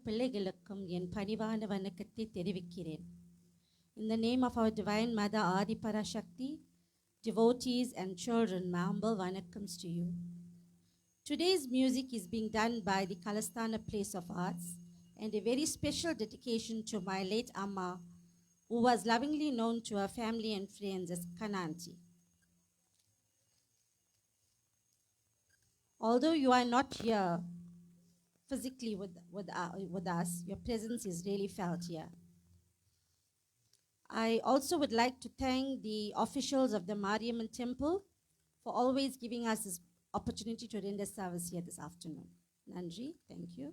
பிள்ளைகளுக்கும் என் பணிவான வணக்கத்தை தெரிவிக்கிறேன். In the name of our Divine Mother Adi Parashakti, devotees and children, my humble vanakkams to you. Today's music is being done by the Kalastana Place of Arts, and a very special dedication to my late Amma, who was lovingly known to her family and friends as Kananti. Although you are not here physically with us, your presence is really felt here. I also would like to thank the officials of the Mariamman Temple for always giving us this opportunity to render service here this afternoon. Nandri, thank you.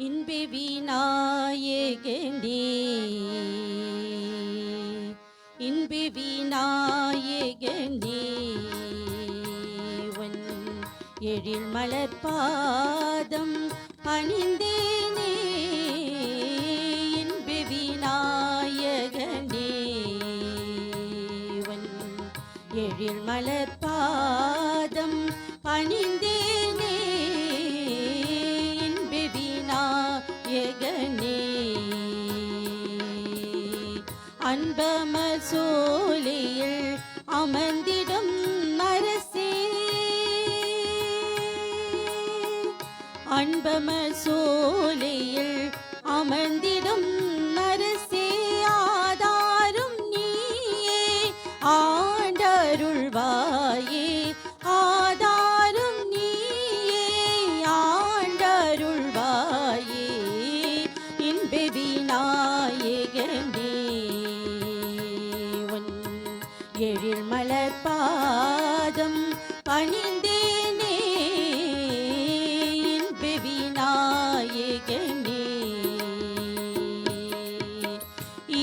இன்பே விநாயகனே, இன்பே விநாயகனே, உன் எழில் மலர் பாதம் பணிந்தேனே. இன்பே விநாயகனே, உன் எழில் மலர் பாதம் பணிந்தேனே. அன்பமர் சோலையில் அமர்ந்திடும் அரசே, அன்பமர் சோலையில் அமர்ந்திடும் அரசே, ஆதாரும் நீயே ஆண்டருள்வாயே, ஆதாரும் நீயே ஆண்டருள்வாயே. இன்பே விநாயகனே, எழில் மலர் பாதம் பணிந்தேனே. இன்பே விநாயகனே,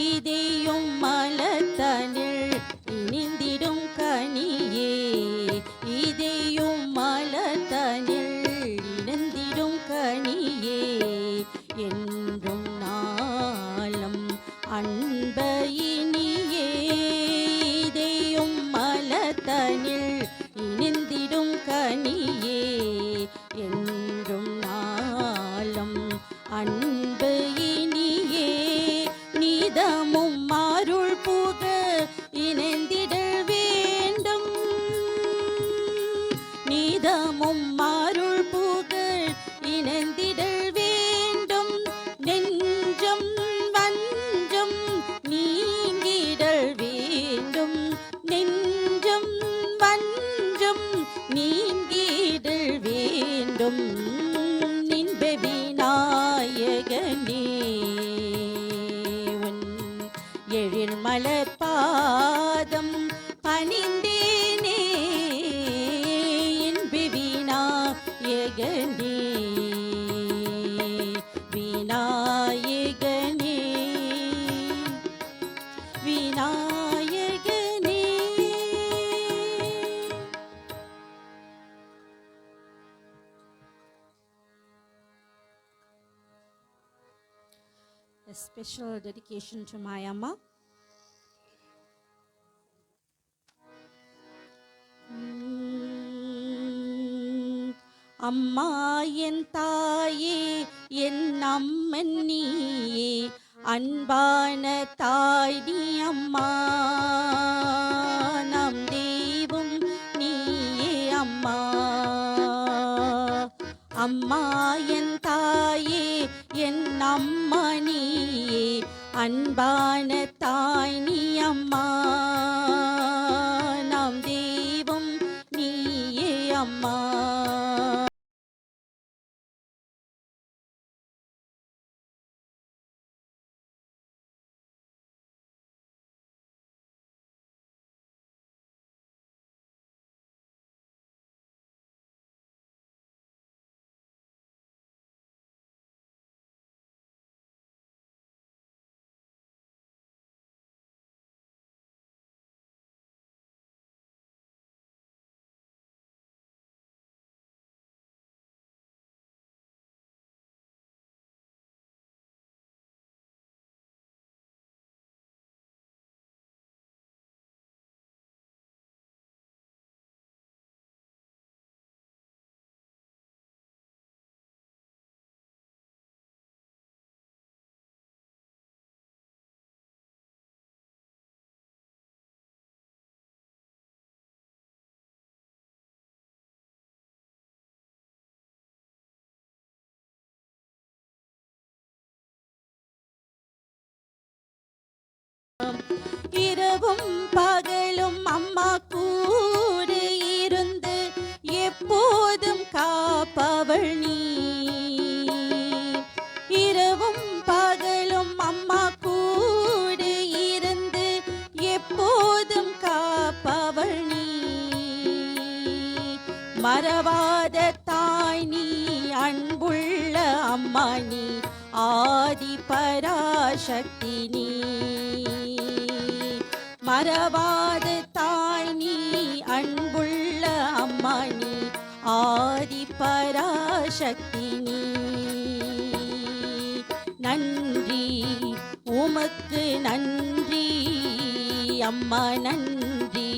இதேயும் மலர்தனில் இனிந்திடும் கனியே, இதேயும் மலர்தனில் இனிந்திடும் கனியே, என்றும் நாளும் அன்பையினியே. தனில் இனிந்திடும் கனியே, என்றும் நாளும் அன்பு இனியே. நீதமும் அருள் புக இணைந்திடல் வேண்டும், நீதமும் அருள் புக இணைந்திடல் வேண்டும். நெஞ்சம் வஞ்சம் நீங்கிடல் வேண்டும், நெஞ்சம் வஞ்சம் நீங்கிடல் வேண்டும். இன்பே விநாயகனே, உன் எழில் மலர் பாதம் பணிந்தேனே. இன்பே விநாயகனே, விநாயகனே, விநாயகனே. A special dedication to my Amma. அம்மா என் தாயே, என் அம்மன் நீயே, அன்பான தாய் நீ அம்மா. நம் தெய்வம் நீயே அம்மா. அம்மா என் தாயே, என் அம்மா நீயே, அன்பான தாய் நீ அம்மா. நம் தெய்வம் நீயே அம்மா. மறவாத தாய் நீ, அன்புள்ள அம்மா நீ, ஆதி பராசக்தி நீ. மறவாத தாய் நீ, அன்புள்ள அம்மா நீ, ஆதி பராசக்தி நீ. நன்றி உமக்கு நன்றி அம்மா, நன்றி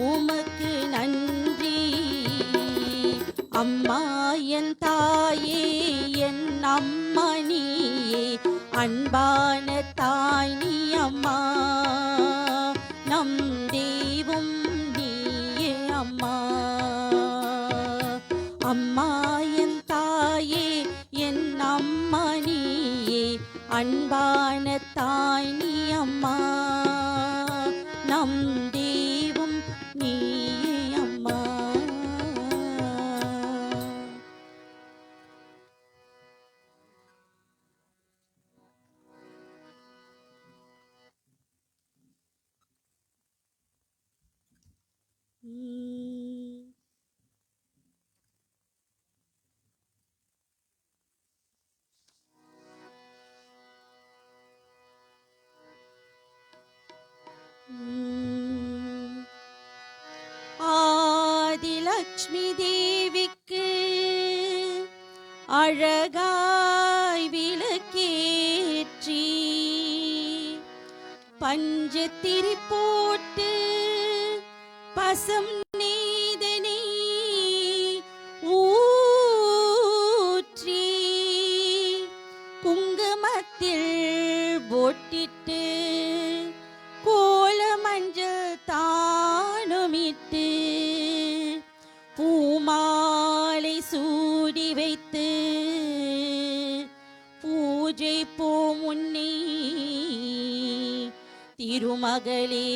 உமக்கு நன்றி. அம்மா என் தாயே, என் அம்மா நீயே, அன்பான தாய் நீ அம்மா, நம் தெய்வம் நீயே அம்மா. அம்மா என் தாயே, என் அம்மா நீயே, அன்பான தாய் நீ அம்மா, நம் தெய்வம் நீயே அம்மா. ஆதிலக்ஷ்மி தேவிக்கு அழகாய் விளக்கேற்றி, பஞ்சத்திரி போட்டு பசம் நீதனை ஊற்றி, குங்குமத்தில் பொட்டிட்டு கோல மஞ்சள் தானுமிட்டு, பூமாலை சூடி வைத்து பூஜை போம் உன்னை திருமகளே.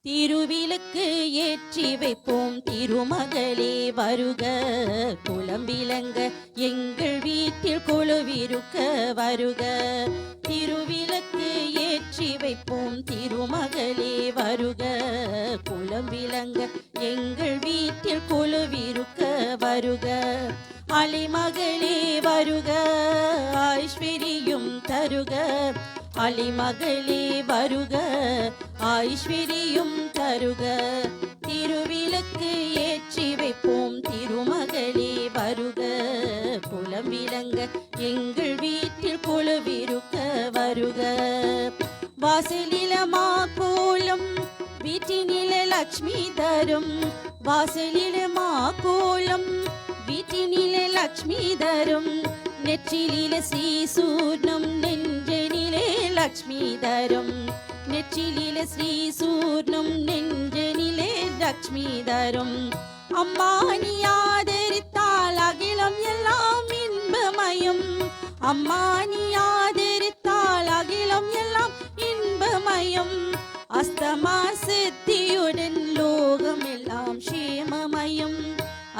திருவிளக்கு ஏற்றி வைப்போம் திருமகளே வருக, குலம் விளங்க எங்கள் வீட்டில் கொலுவிருக்க வருக. திருவிளக்கு ஏற்றி வைப்போம் திருமகளே வருக, குலம் விளங்க எங்கள் வீட்டில் கொலுவிருக்க வருக. அலிமகளே வருக, ஐஸ்வரியும் தருக, அலிமகளே வருக, ஐஸ்வரியும் தருக. திருவிளக்கு ஏற்றி வைப்போம் திருமகளே வருக, குலம் விளங்க எங்கள் வீட்டில் கொலுவிருக்க வருக. வாசலில மா கோலம் வீட்டினில லட்சுமி தரும், வாசலில மா கோலம் வீட்டினில லட்சுமி தரும், நெற்றிலில ஸ்ரீசூர்ணம் நெஞ்சனிலே லட்சுமி தரும், நெற்றிலில ஸ்ரீசூர்ணம் நெஞ்சனிலே லட்சுமி தரும். அம்மா நீ ஆதரித்தால் அகிலம் எல்லாம் இன்பமயம், அம்மா நீ ஆதரித்தால் அகிலம் எல்லாம் இன்பமயம். அஸ்தமா சித்தியுடன் லோகம் எல்லாம் க்ஷேமமயம்,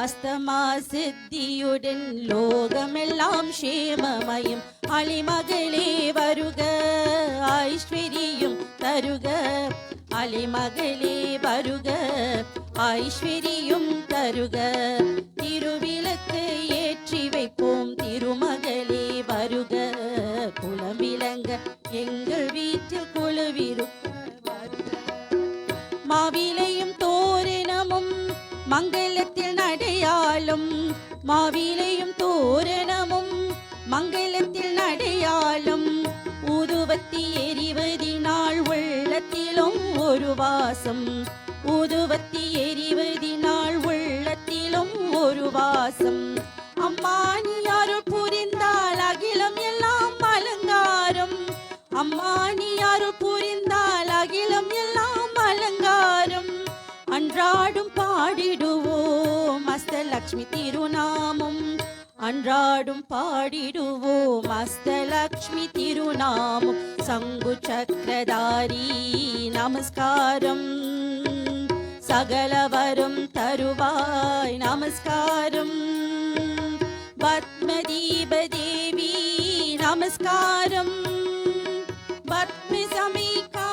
அஸ்தமா சித்தியுடன் லோகமெல்லாம் க்ஷேமமயம். அலிமகளே வருக, ஐஸ்வரியும் தருக, அலிமகளே வருக, ஐஸ்வரியும் தருக. திருவிளக்கு ஏற்றி வைப்போம் திருமகளே வருக, குலம் விளங்க எங்கள் வீட்டில் கொலுவிருக்க வருக. மாவிலையும் தோரணமும் மங்களத்தில் நடையாளும், மாவிலையும் தோரணமும் மங்களத்தில் நடையாளும், ஊதுவத்தி எரிவதினால் உள்ளத்திலும் ஒரு வாசம், ஊதுவத்தி எரிவதினால் உள்ளத்திலும் ஒரு வாசம். அம்மா நீ அருள் புரிந்தால் அகிலம் எல்லாம் அலங்காரம், அம்மா நீ அருள் புரிந்தால் அகிலம் எல்லாம் அலங்காரம். அன்றாடும் பாடிடுவோம் அஷ்டலக்ஷ்மி திருநாமம், அன்றாடும் பாடிடுவோம் அஷ்டலக்ஷ்மி திருநாமம். சங்கு சக்கரதாரி நமஸ்காரம், சகலவரும் தருவாய் நமஸ்காரம். பத்மதீப தேவி நமஸ்காரம், பத்ம சமீகா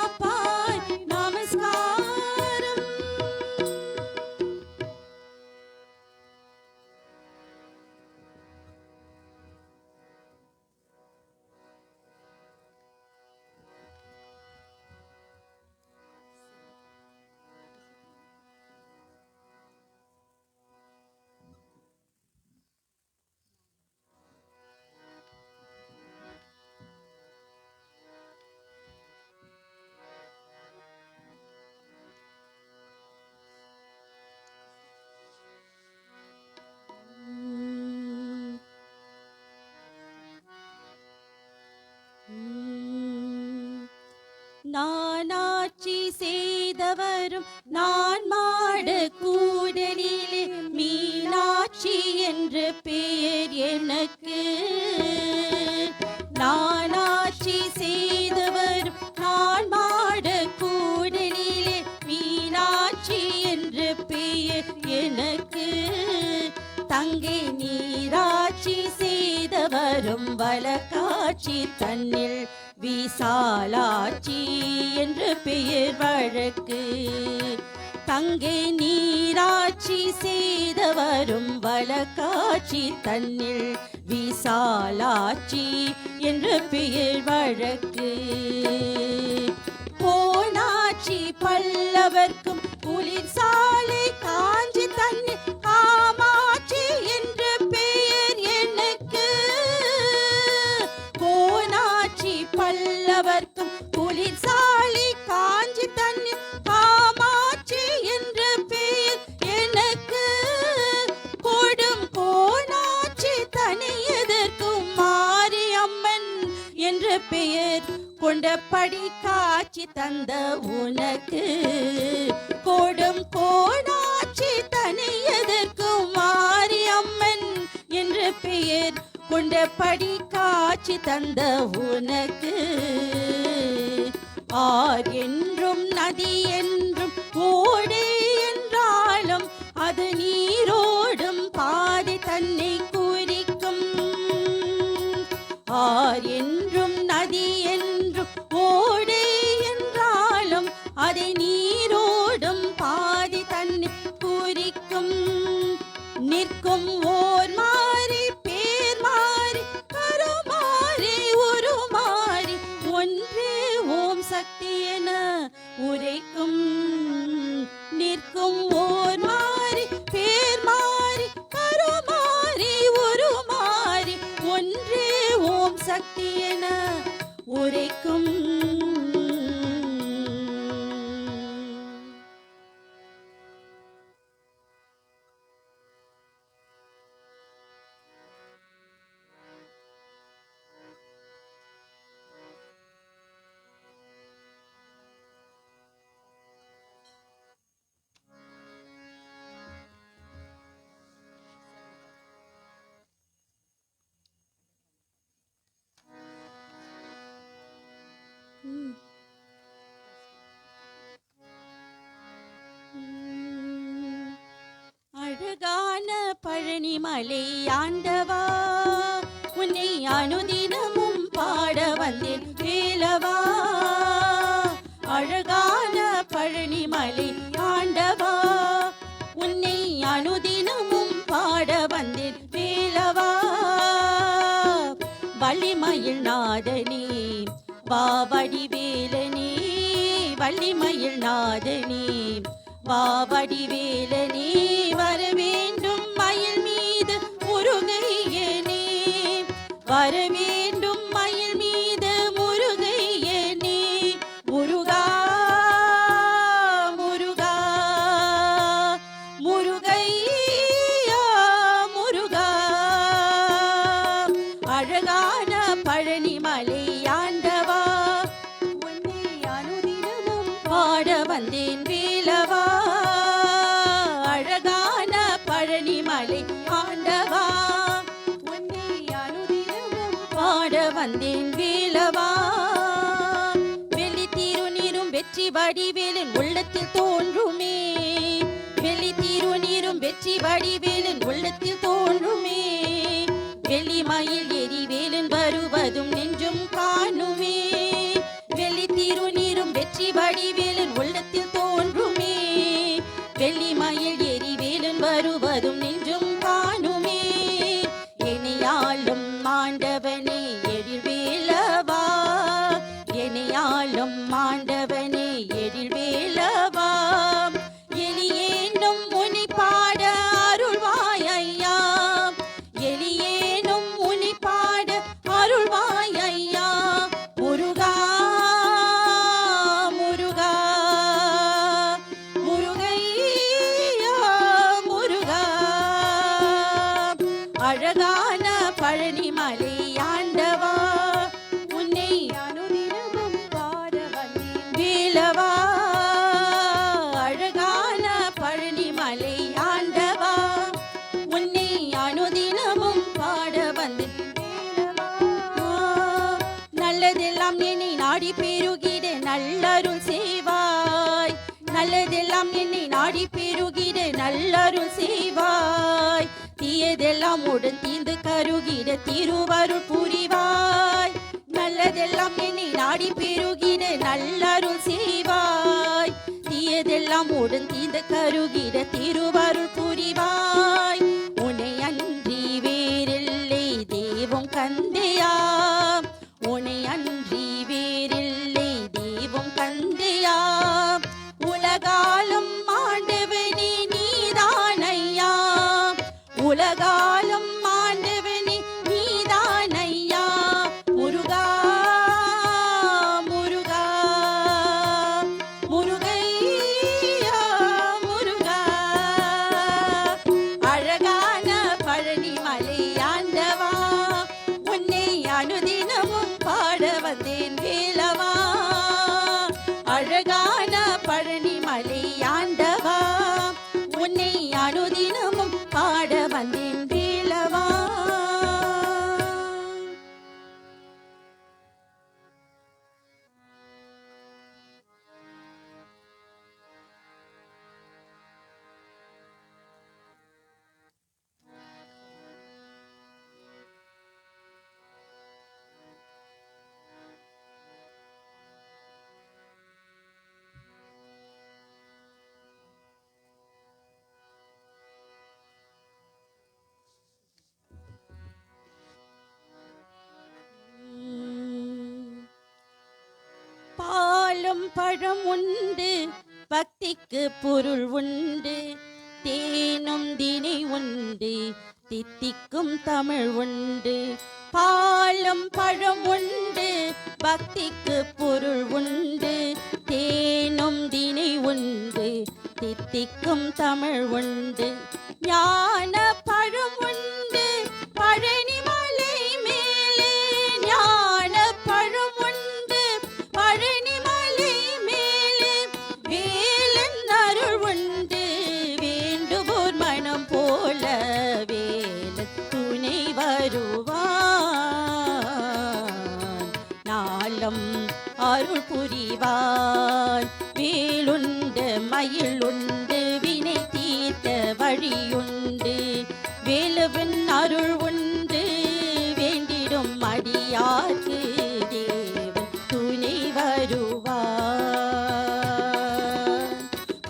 நான் ஆட்சி செய்தவரும் நான் மாட கூடலிலே மீனாட்சி என்று பெயர் எனக்கு. நான் ஆட்சி செய்தவரும் நான் மாட கூடலிலே மீனாட்சி என்று பெயர் எனக்கு. தங்கை நீராட்சி செய்தவரும் வலக்காட்சி தன்னில் விசாலாட்சி என்று பெயர் வழக்கு. தங்கை நீராட்சி செய்தவரும் வலக்காட்சி தன்னில் விசாலாட்சி என்று பெயர் வழக்கு. போனாட்சி பல்லவர்க்கும் குளிர் சாலை காஞ்சி தன்னில் காமாட்சி என்று பெயர் எனக்கு. போனாட்சி பல்லவர்க்கும் குளிர் சாலை காஞ்சி தன்னில் காமாட்சி என்று பெயர் எனக்கு. கொடும் கோனாட்சி தனியதற்கும் மாரியம்மன் என்று பெயர் கொண்டபடி காட்சி தந்த உனக்கு. கொடும் கோனாட்சி தனியதற்கும் மாரியம்மன் என்று பெயர் கொண்டபடி காட்சி தந்த உனக்கு. ஆர் என்றும் நதி என்றும் ஓடே என்றாலும் அது நீரோடும் பாதை தன்னை குறிக்கும். ஆர் என்றும் நதி என்றும் ஓடே என்றாலும் அதை நீரோடும் பாதை தன்னை குறிக்கும். நிற்கும் ஓர் மாறி பேர் மாறி கருமாறி உருமாறி ஒன்றே ஓம் சக்தி என உரைக்கும். நிற்கும் ஓர் மாறி பேர் மாறி கருமாறி உருமாறி ஒன்றே ஓம் சக்தி என உரைக்கும். அழகான பழனிமலை ஆண்டவா உன்னை அனுதினமும் பாட வந்தேன் வேலவா. அழகான பழனிமலை ஆண்டவா உன்னை அனுதினமும் பாட வந்தேன் வேலவா. வள்ளிமயில் நாதனே வாவடி வேலனே. வள்ளிமயில் நாதனே வாவடி வேலனே. வர வேண்டும் மயில் மீது முருகையனே. வர வேண்டும் மயில் மீது முருகையனே. முருகா முருகா முருகையா முருகா. அழகான பழனிமலை ஆண்டவா உன்னை அனுதினமும் பாட வந்தேன் வேலவா. அழகான பழனிமலை ஆண்டவா உன்னை அனுதினமும் பாட வந்தேன் வேலவா. வெள்ளி திருநீரும் வெற்றி வடிவேலன் உள்ளத்தில் தோன்றுமே. வெள்ளி திருநீரும் வெற்றி வடிவேலன் உள்ளத்தில் தோன்றுமே. வெள்ளி மயில் எரிவேலன் வருவதும் நெஞ்சும் காணுமே. வெள்ளி திருநீரும் வெற்றி வடிவேலன் உள்ளத்தில் தோன்றுமே. வெள்ளி மயில் எரிவேலன் வருவதும் நெஞ்சும் காணுமே. எனையாளும் ஆண்டவனே எழில்வேலவா. எனையாளும் ஆண்டவனே எழில்வேலவா. எலியேனும் உன்னை பாட அருள்வாய் ஐயா. எலியேனும் உன்னை பாட அருள்வாய் ஐயா. முருகா முருகா முருகையா முருகா. அழகான பழனிமலை ஆண்டவா உன்னை அனுதினமும் பாட வந்தேன் நல்லதெல்லாம் என்னை நாடி பெருகிட நல்லருள் செய்வாய். நல்லதெல்லாம் என்னை நாடி பெருகிட நல்லருள் செய்வாய். தீயதெல்லாம் உடன் தீர்ந்து கருகிட திருவருள் புரிவாய். நல்லதெல்லாம் என்னை நாடி பெருகிட நல்லருள் செய்வாய். தீயதெல்லாம் உடன் தீர்ந்து கருகிட திருவருள் புரிவாய். உன்னை அன்றி வேறில்லை தெய்வம் கந்தையா, உன்னை அன்றி வேறில்லை தெய்வம் கந்தையா. உலகாலம் ஆண்டவனே நீதானையா, உலகாலம் ஆண்டவனே நீதானையா. முருகா முருகா முருகையா முருகா. அழகான பழனி மலை ஆண்டவா, உன்னை அனுதினமும் பாட வந்தேன் வேலவா. அழகான பழனி மலை ஆண்டவா, உன்னை அனுதினமும் பாட வந்தேன் வேலவா. பாலும் பழம் உண்டு பக்திக்கு பொருள் உண்டு, தேனும் தினை உண்டு தித்திக்கும் தமிழ் உண்டு. பாலும் பழம் உண்டு பக்திக்கு பொருள் உண்டு, தேனும் தினை உண்டு தித்திக்கும் தமிழ் உண்டு. ஞான பழம் உண்டு பழனி மலை மேலே, ஞான பழம் உண்டு பழனி மலை மேலே. வேலன் அருள் உண்டு வேண்டுவோர் மனம் போல, வேலன் துணை வருவான் நாளும் அருள் புரிவான். வேலுண்டு மயிலுண்டு வினை தீர்த்த வழியுண்டு, வேலவன் அருள் உண்டு வேண்டிடும் அடியார்க்கு தேவன் துணை வருவான்.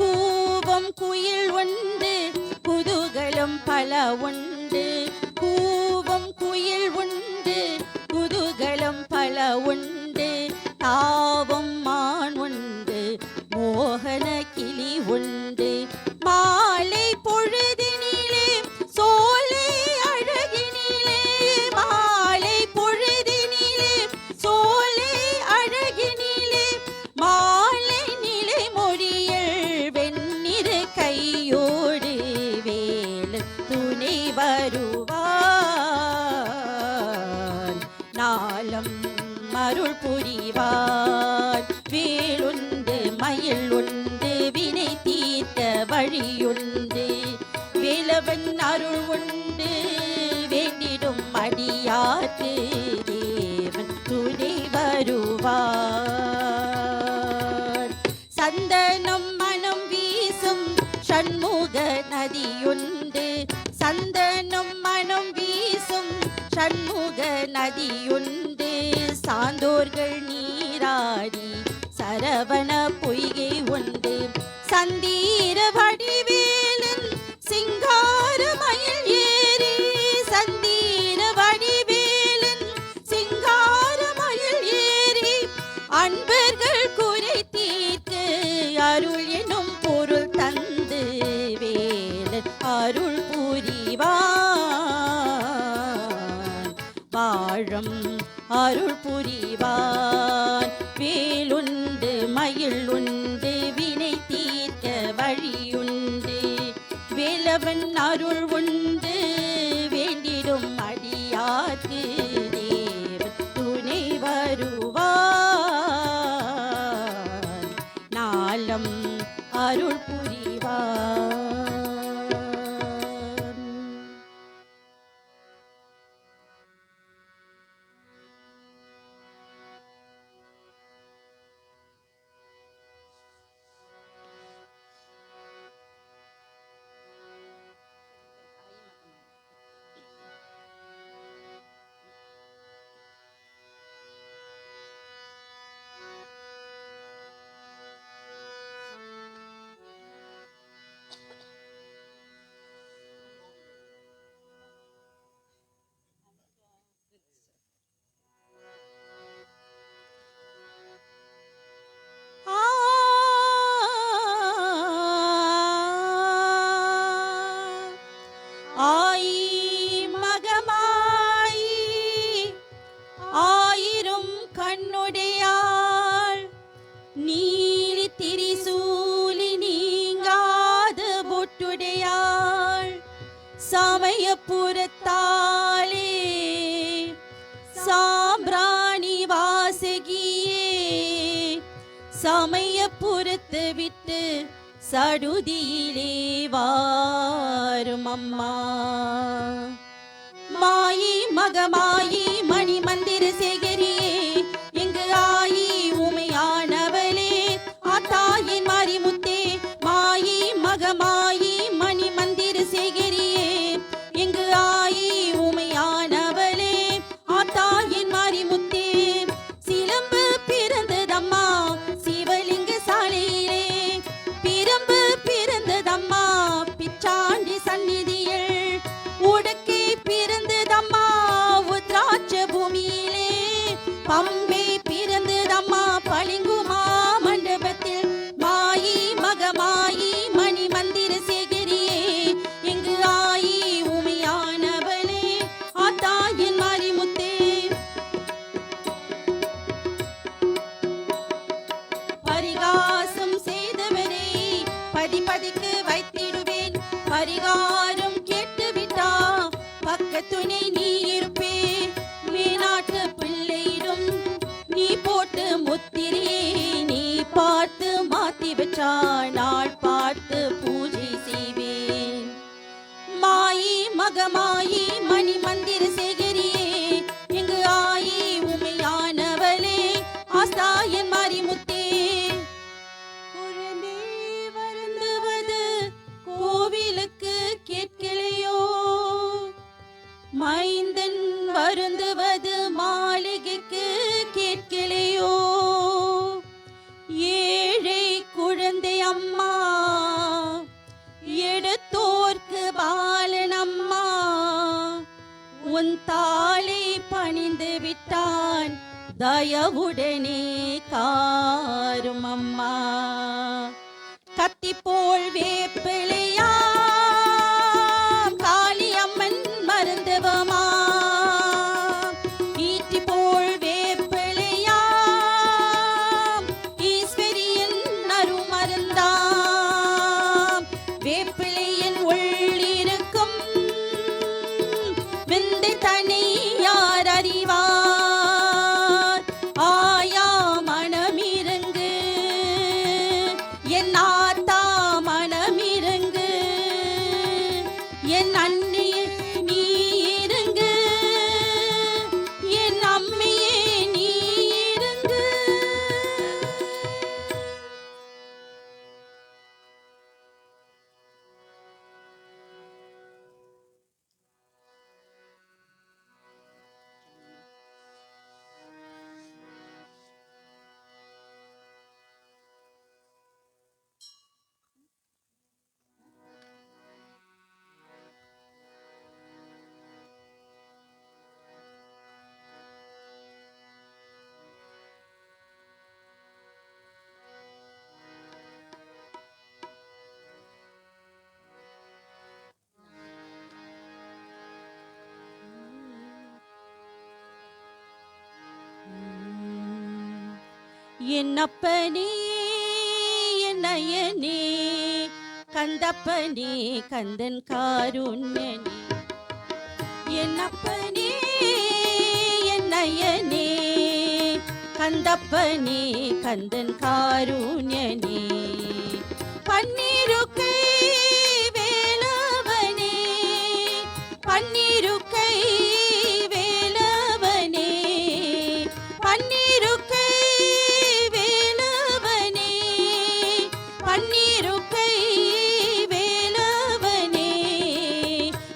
கூவம் குயில் உண்டு குதூகலம் பல உண்டு, கூவம் குயில் உண்டு குதூகலம் பல உண்டு. தாவம் மான் உண்டு மோகன கிளி உண்டு, மாலை பொழுதினிலே சோலை அழகினிலே, மாலை பொழுதினிலே சோலை அழகினிலே. மாலை நிலை மொழியில் வெண்ணிறு கையோடு வேலன் துணை வருவான் நாளும் அருள் புரிவான். வேலுண்டு மயில் உண்டு வினை தீர்த்த வழியுண்டு, வேலவன் அருள் உண்டு வேண்டிடும் அடியார்க்கு தேவன் துணை வருவான். சந்தனம் மனம் வீசும் சண்முக நதியுண்டு, சந்தனம் மனம் வீசும் சண்முக நதியுண்டு. சாந்தோர்கள் நீராடி சரவண பொய்கை உண்டு, சந்தீர வடிவேலன் சிங்கார மயில் ஏறி, சந்தீர வடிவேலன் சிங்கார மயில் ஏறி. அன்பர்கள் குறை தீர்க்க அருள் எனும் பொருள் தந்து வேலன் அருள் புரிவான். வாழும் அருள் புரிவான். வேலுண்டு மயில் உண்டு வினை தீர்க்க வழியுண்டு, வேலவன் அருள் உண்டு வேண்டிடும் அடியார்க்கு தேவன் துணை வருவான் நாளும் அருள் புரிவான். விட்டு சடுதியிலே வாரும் அம்மா. மாயி மகமாயி மணி மந்திர சேகரியே, எங்கு ஆயி உமையானவளே, ஆத்தாயின் மாரிமுத்தே. மாயி மகமாயி மணி மந்திர சேகரியே, எங்கு ஆயி உமையானவளே, ஆத்தாயின் மாரிமுத்தே. சிலம்பு பிறந்ததம்மா சிவலிங்க சாலையிலே, பிரம்பு பிறந்ததம்மா பிச்சாண்டி சந்நிதியில், உடக்கே பிறந்ததம்மா உத்ராட்ச பூமியிலே, பம்பை பிறந்ததம்மா பளிங்குமா மண்டபத்தில். மாயி மகமாயி மணி மந்திர சேகரியே, எங்கு ஆயி உமையானவளே, ஆத்தாயின் மாரிமுத்தே. பரிகாசம் செய்தவரை பதிக்கு வைத்திடுவேன், பரிகாரம் கேட்டுவிட்டா பக்கத்துணை நீ இருப்பே. மேநாட்டு பிள்ளையிடும் நீ போட்டு முத்திரையே, நீ பார்த்து மாத்தி வச்சா நாள் பார்த்து பூஜை செய்வேன். மாயி மகமாயி மணி மந்திர சேகரியே, எங்கு ஆயி உமையானவளே, ஆஸ்தாயின் மாரிமுத்தே. குழந்தை வருந்துவது கோவிலுக்கு கேட்கலையோ, மைந்தன் வருந்துவது மாளிகைக்கு கேட்கலையோ. ஏழை குழந்தை அம்மா, எடுத்தோர்க்கு பாலன் அம்மா, உன் தாளை பணிந்து விட்டான் தயவுடனே காரும் அம்மா. கத்தி போல் வேப்பிலையா காளியம்மன் மருந்துவமா, ஈட்டி போல் வேப்பிலையா ஈஸ்வரியின் அருமருந்தாம். வேப்பிலையின் உள்ளிருக்கும் விந்தை தனி யார் அறிவார். ஆயா மனமிருங்கு என் ஆத்தா மனமிருங்கு, என் அண்ணியே நீ இருங்கு, என் அம்மையே நீ இருங்கு. என்னப்பனே என்னையனே, கந்தப்பனே கந்தன் காருண்யனே. என்னப்பனே என்னையனே, கந்தப்பனே கந்தன் காருண்யனே. பன்னிருக்கை வேலவனே, பன்னிருக்கை வேலவனே, பன்னிருக்கை வேலவனே, பன்னிருக்கை வேலவனே.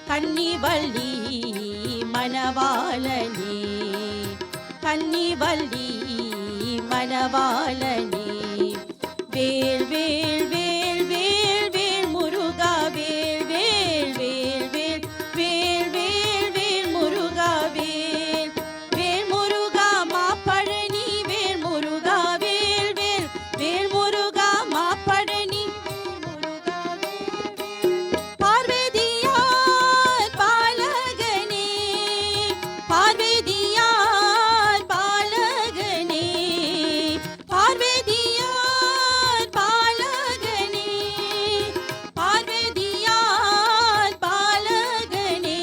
கன்னிவள்ளி மணவாளனே, கன்னிவள்ளி மணவாளனே. வேல் வேல் வேல் வேல் வேல் முருகா, வேல் வேல் வேல் வேல் வேல் வேல் வேல் முருகா, வேல் வேல் முருகா மாப்பழனி, வேல் முருகா வேல் வேல் வேல் முருகா மாப்பழனி. பார்வதியார் பாலகனே, பார்வதியார் பாலகனே, பார்வதியார் பாலகனே, பார்வதியார் பாலகனே.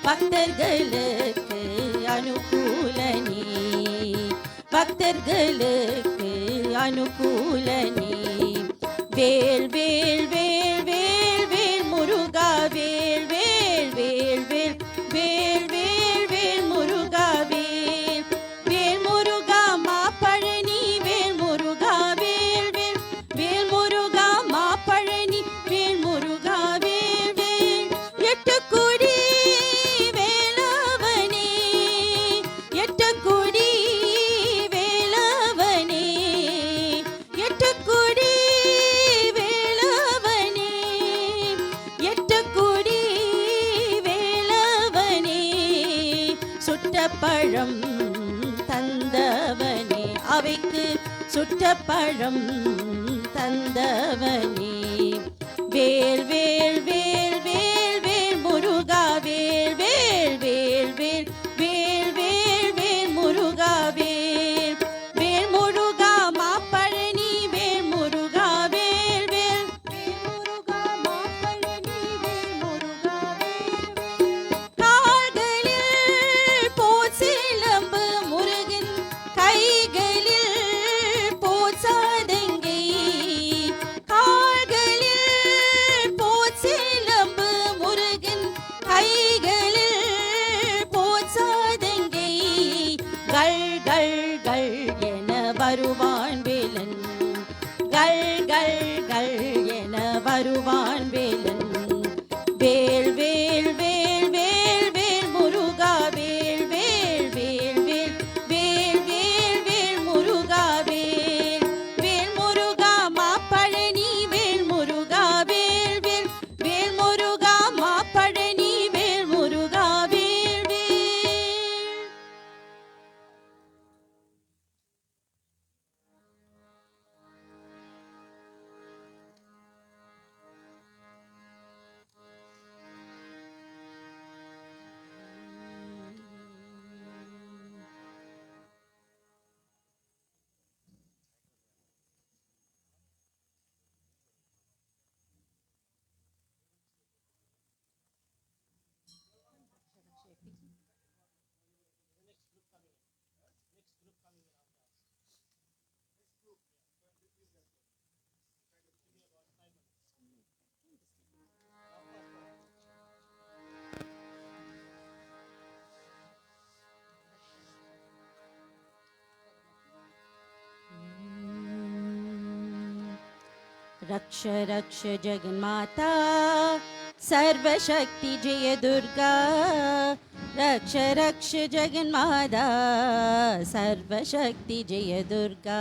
பக்தர்களுக்கு அனுகூலனே, பக்தர்களுக்கு அனுகூலனே. வேல் வேல் வேல் வேல் வேல் முருகா வேல் வேல் வேல் வேல் வேல் வேல் வேல் முருகா வேல் வேல் முருகா மாப்பழனி வேல் முருகா வேல் வேல் வேல் முருகா மாப்பழனி வேல் முருகா வேல் வேல் எட்டுக்குடி வேலவனே எட்டுக்குடி வேலவனே எட்டுக்குடி வேலவனே எட்டுக்குடி வேலவனே சுட்டப்பழம் தந்தவனே அவைக்கு சுட்டப்பழம் தந்தவனே. வேல் வேல் வேல் வேல் வேல் முருகா வேல் வேல் வேல் வேல் வேல் வேல் வேல் முருகா வேல் வேல் முருகா மாப்பழனி வேல் முருகா வேல் வேல் வேல் முருகா மாப்பழனி வேல் முருகா வேல் கால்களில் போச்சிலம்பு முருகன் கைகளில் போச்சாதங்கை கால்களில் போச்சிலம்பு முருகன் கைகளில் போச்சாதங்கை கள் கள் கள் என வருவான் வேலன் கள் கள் கள் என வருவான் வேலன். வேல் வேல் வேல் வேல் வேல் முருகா வேல் வேல் வேல் வேல் வேல் வேல் வேல் முருகா வேல் வேல் முருகா மாப்பழனி வேல் முருகா வேல் வேல் வேல் முருகா மாப்பழனி வேல் முருகா வேல் வேல். रक्ष रक्ष जगन्माता सर्वशक्ति जय दुर्गा रक्ष रक्ष जगन्माता सर्वशक्ति जय दुर्गा.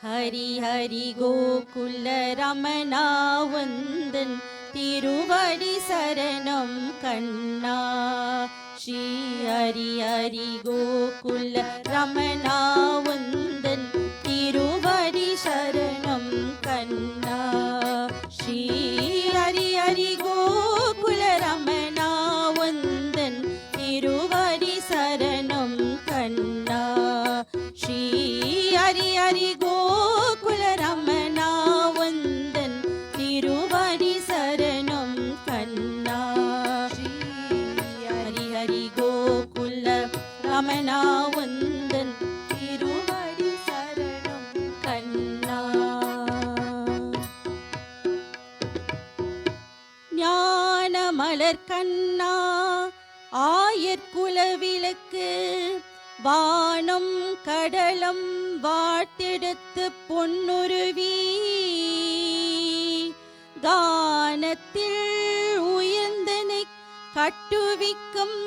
ஹரி ஹரி கோகுல ரமணா வந்தன் திருவடி சரணம் கண்ணா. ஸ்ரீ ஹரி ஹரி கோகுல ரமணா வந்தன் திருவடி சரணம் கண்ணா. ஸ்ரீ ஹரி ஹரி கோகுல ரமணா வந்தன் திருவடி சரணம் கண்ணா. ஸ்ரீ ஹரி ஹரி கோகுல ரமணா ரமணா உந்தன் திருவடி சரணம் கண்ணா. ஞான மலர் கண்ணா ஆயர்குலவிளக்கு வானம் கடலம் வாட்டெடுத்து பொன்னுருவி கானத்தில் உயர்ந்தனை கட்டுவிக்கும்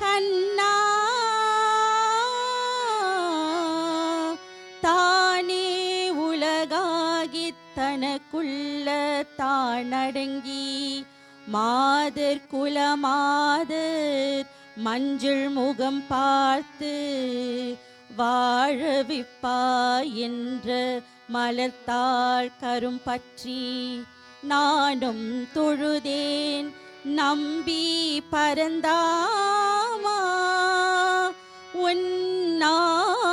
கண்ணா. தானே உலகாகி தனக்குள்ள தானடங்கி மாதர் குலமாதர் மஞ்சள் முகம் பார்த்து வாழவிப்பாய் என்ற மலர்த்தாள் கரும் பற்றி நானும் தொழுதேன் நம்பி பரந்தாமா. உன்னாமும்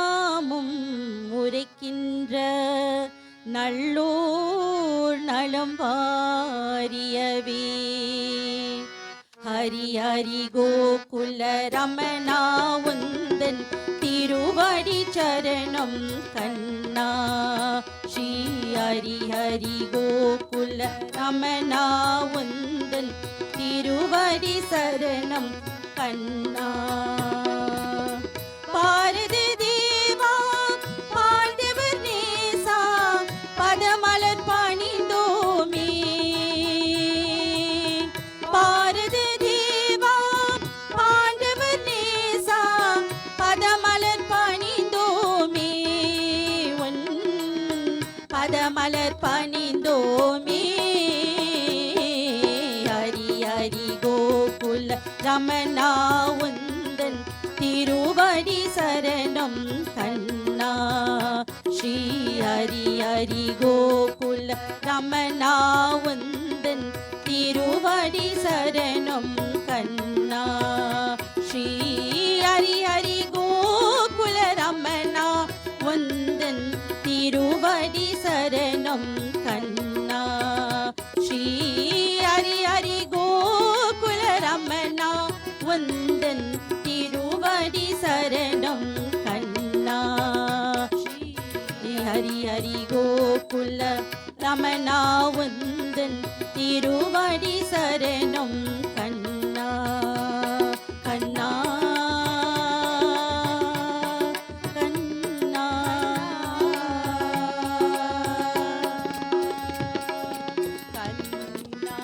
உரைக்கின்ற நல்லோர் நலம் வாரியவே. ஹரி ஹரி கோகுல ரமணா உந்தன் திருவடி சரணம் கண்ணா. ஸ்ரீ ஹரி ஹரி கோகுல ரமணா உந்தன் திருவடி சரணம் கண்ணா. பாரதி தேவா பாண்டவர் நேசா பதமலர் பணிந்தோமே. பாரதி தேவா பாண்டவர் நேசா பதமலர் பணிந்தோமே. உன் பதமலர் பணிந்தோமே. ஹரி ஹரி கோகுல ரமணா உந்தன் திருவடி சரணம் கண்ணா. ஸ்ரீ ஹரி ஹரி கோகுல ரமணா உந்தன் திருவடி சரணம் கண்ணா. ஸ்ரீ ஹரி ஹரி கோகுல ரமணா உந்தன் திருவடி சரணம் கண்ணா. ஸ்ரீ ஹரி ஹரி கோகுல ரமணா உந்தன் திருவடி சரணம் கண்ணா. ஸ்ரீ ஹரி ஹரி கோகுல ரமணா உந்தன் திருவடி சரணம் கண்ணா. கண்ணா கண்ணா கண்ணா.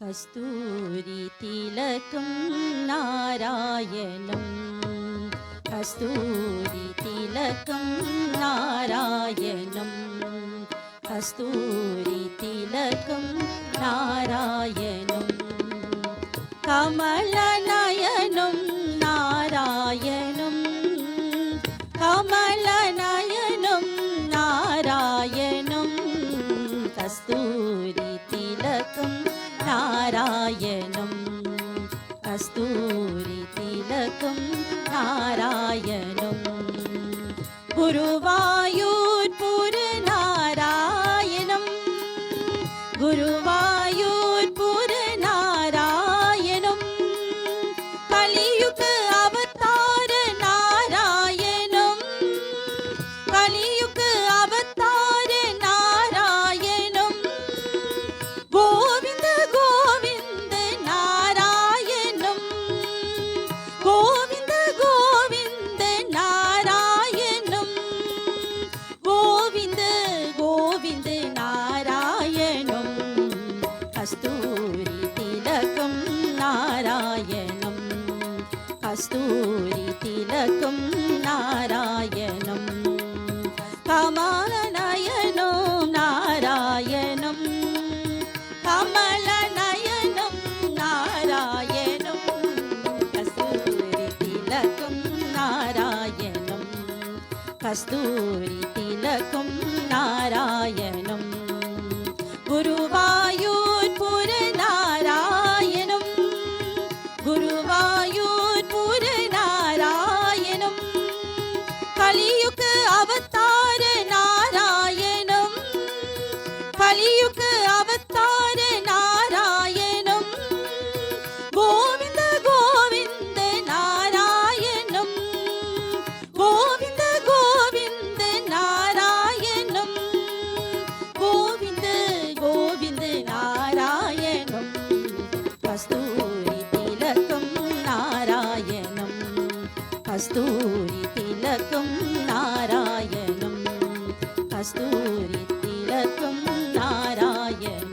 கஸ்தூரி திலகம் நாராயணம். கஸ்தூரி திலகம் நாராயணம். கஸ்தூரி திலகம் நாராயணம். கமலநயனம் நாராயணம். கமலநயனம் நாராயணம். கஸ்தூரி திலகம் நாராயணம். கஸ்தூரி திலகம் நாராயணம். குருவாயூர் புர நாராயணம். குருவாயூர் புர நாராயணம். கலியுக அவதார நாராயணம். கலியுக அவதார நாராயணம். கோவிந்த கோவிந்த நாராயணம். கோவிந்த கோவிந்த நாராயணம். கோவிந்த கோவிந்த நாராயணம். கஸ்தூரி திலகம் நாராயணம். கஸ்தூரி திலகம் நாராயணம். கமலநயனம் நாராயணம். கமலநயனம் நாராயணம். கஸ்தூரி திலகம் நாராயணம். கஸ்தூரி திலகம் நாராயணம். குருவாயூர் புர நாராயணம். குருவாயூர் புர நாராயணம். கஸ்தூரி திலகம் நாராயணம், கஸ்தூரி திலகம் நாராயணம்.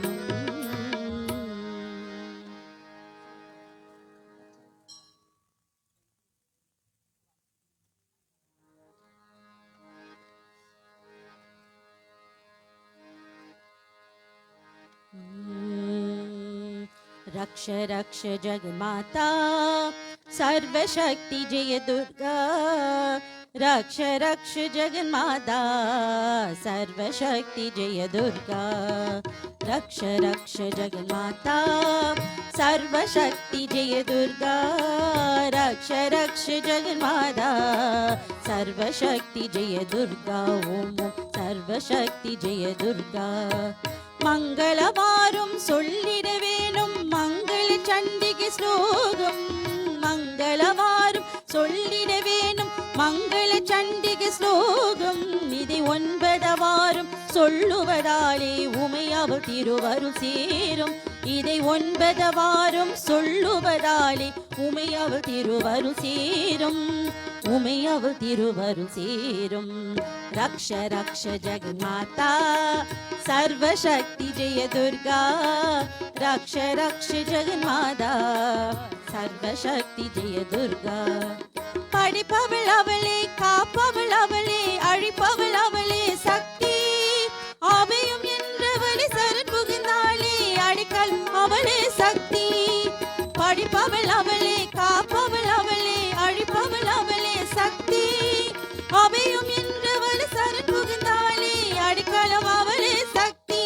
रक्ष रक्ष जगन्माता सर्वशक्ति जय दुर्गा, रक्ष रक्ष जगन्माता सर्वशक्ति जय दुर्गा, रक्ष रक्ष जगन्माता सर्वशक्ति जय दुर्गा, रक्ष रक्ष जगन्माता सर्वशक्ति जय दुर्गा, ओम सर्वशक्ति जय दुर्गा. மங்களவாரும் சொல்லிட வேணும் மங்கள சண்டிகை ஸ்லோகம், மங்களவாரும் சொல்லிட வேணும் மங்கள சண்டிகை ஸ்லோகம், இதை 9 வாரம் சொல்லுவதாலே உமையவள் திருவருள் சேரும், இதை 9 வாரம் சொல்லுவதாலே உமையவள் திருவருள் சேரும், உமையவள் திருவருள் சேரும். रक्ष रक्ष जगन्माता सर्वशक्ति जय दुर्गा, रक्ष रक्ष जगन्माता सर्वशक्ति जय दुर्गा. படிப்பவள் அவளே, காப்பவள் அவளே, அழிப்பவள் அவளே சக்தி, அபயம் என்றவளே சரண் புகுந்தாளே அடிக்கல் அவளே சக்தி. படிப்பவள் அவளே, காப்பவள் அவளே, அழிப்பவள் அவளே சக்தி, அபயம் என்றவள் சரண் புகுந்தாளே அடிக்கலம் அவளே சக்தி.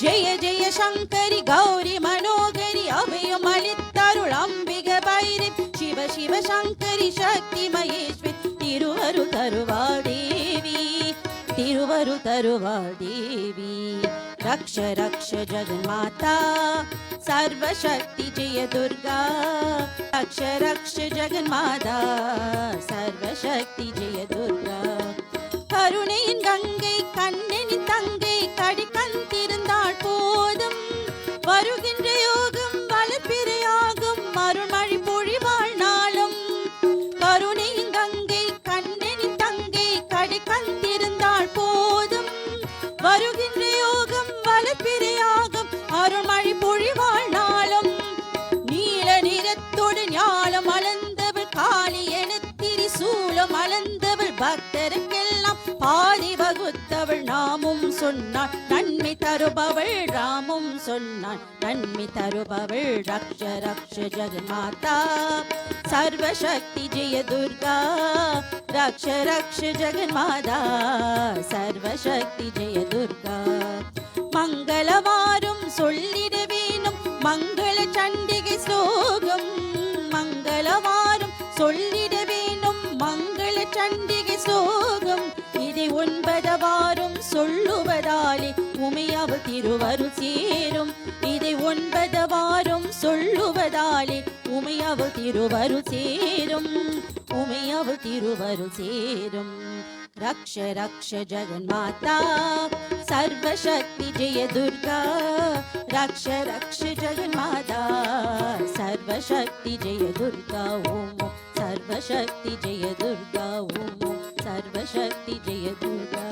ஜெய ஜெய சங்கரி கௌரி மனோகரி அபயம் அளித்தருள் அம்பிக பைரி, சிவ சிவ சங்கரி சக்தி மகேஸ்வரி திருவருள் தருவாள் தேவி, திருவருள் தருவாள் தேவி. रक्ष रक्ष जगन्माता सर्वशक्ति जय दुर्गा, रक्ष रक्ष जगन्माता सर्वशक्ति जय दुर्गा. கருணையின் கங்கை கண்ணனின் தங்கை கடிக்கண் திறந்தாள் போதும், வருகின்ற யோகம் வளர்ப்பிறையாகும் அருள்மழை பொழிவாள் நாளும். கருணையின் கங்கை கண்ணனின் தங்கை கடிக்கண் திறந்தாள் போதும், வருகின்ற யோகம் வளர்ப்பிறையாகும் அருள்மழை பொழிவாள் நாளும். நீல நிறத்தோடு ஞாலம் அளந்தவள் காளி என திரிசூலம் அளந்தவள், பக்தருக்கெல்லாம் பாதி வகுத்தவள் நாமும் சொன்னாள் நன்மை தருபவள், ராமும் சொன்னாள் நன்மை தருபவள். ரக்ஷ ரக்ஷ ஜகன்மாதா सर्वशक्ति जय दुर्गा, रक्ष रक्ष जगन्माता सर्वशक्ति जय दुर्गा. மங்களவாரும் சொல்லிட வேணும் மங்கள சண்டிகை ஸ்லோகம், மங்களவாரும் சொல்லிட வேணும் மங்கள சண்டிகை ஸ்லோகம், இதை 9 வாரம் சொல்லுவதாலே உமையவள் திருவருள் சேரும், இதை 9 வாரம் சொல்லுவதாலே உமையவள் திருவருள் சேரும், உமையவள் திருவருள் சேரும். रक्ष रक्ष जगन्माता सर्वशक्ति जय दुर्गा, रक्ष रक्ष जगन्माता सर्वशक्ति जय दुर्गा, ओम सर्वशक्ति जय दुर्गा, ओम सर्वशक्ति जय दुर्गा.